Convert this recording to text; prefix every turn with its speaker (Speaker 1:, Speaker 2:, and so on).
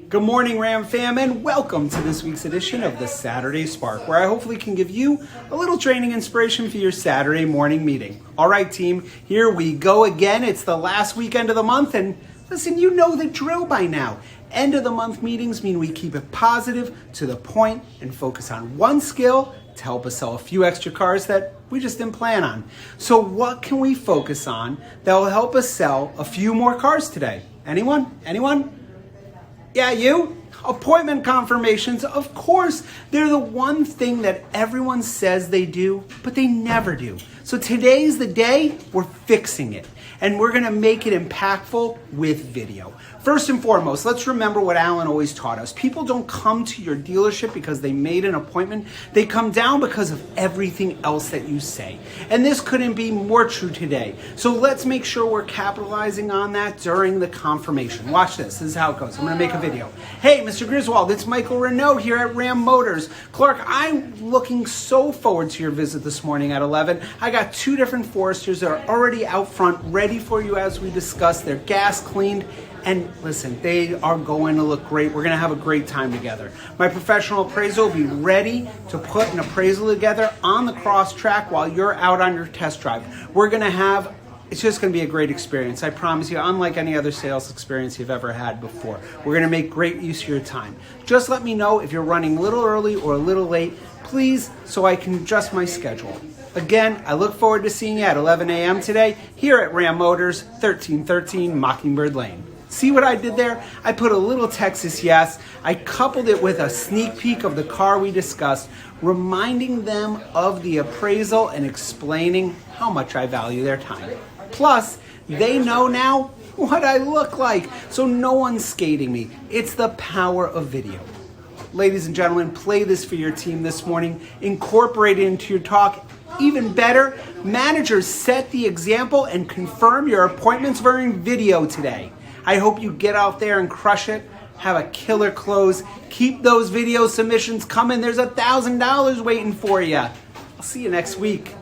Speaker 1: Good morning, Ram fam, and welcome to this week's edition of the Saturday Spark, where I hopefully can give you a little training inspiration for your Saturday morning meeting. All right, team, here we go again. It's the last weekend of the month, and listen, you know the drill by now. End of the month meetings mean we keep it positive, to the point, and focus on one skill to help us sell a few extra cars that we just didn't plan on. So what can we focus on that will help us sell a few more cars today? Anyone? Anyone? Yeah, you? Appointment confirmations, of course. They're the one thing that everyone says they do, but they never do. So today's the day we're fixing it. And we're gonna make it impactful with video. First and foremost, let's remember what Alan always taught us. People don't come to your dealership because they made an appointment. They come down because of everything else that you say. And this couldn't be more true today. So let's make sure we're capitalizing on that during the confirmation. Watch this. This is how it goes. I'm gonna make a video. Hey, Mr. Griswold, it's Michael Renault here at Ram Motors. Clark, I'm looking so forward to your visit this morning at 11. I got 2 different Foresters that are already out front, ready for you as we discussed. They're gas cleaned. And listen, they are going to look great. We're going to have a great time together. My professional appraiser will be ready to put an appraisal together on the cross track while you're out on your test drive. It's just going to be a great experience. I promise you, unlike any other sales experience you've ever had before. We're going to make great use of your time. Just let me know if you're running a little early or a little late, please, so I can adjust my schedule. Again, I look forward to seeing you at 11 a.m. today here at Ram Motors, 1313 Mockingbird Lane. See what I did there? I put a little Texas yes. I coupled it with a sneak peek of the car we discussed, reminding them of the appraisal and explaining how much I value their time. Plus, they know now what I look like, so no one's skating me. It's the power of video. Ladies and gentlemen, play this for your team this morning. Incorporate it into your talk. Even better, managers set the example and confirm your appointments during video today. I hope you get out there and crush it. Have a killer close. Keep those video submissions coming. There's $1,000 waiting for you. I'll see you next week.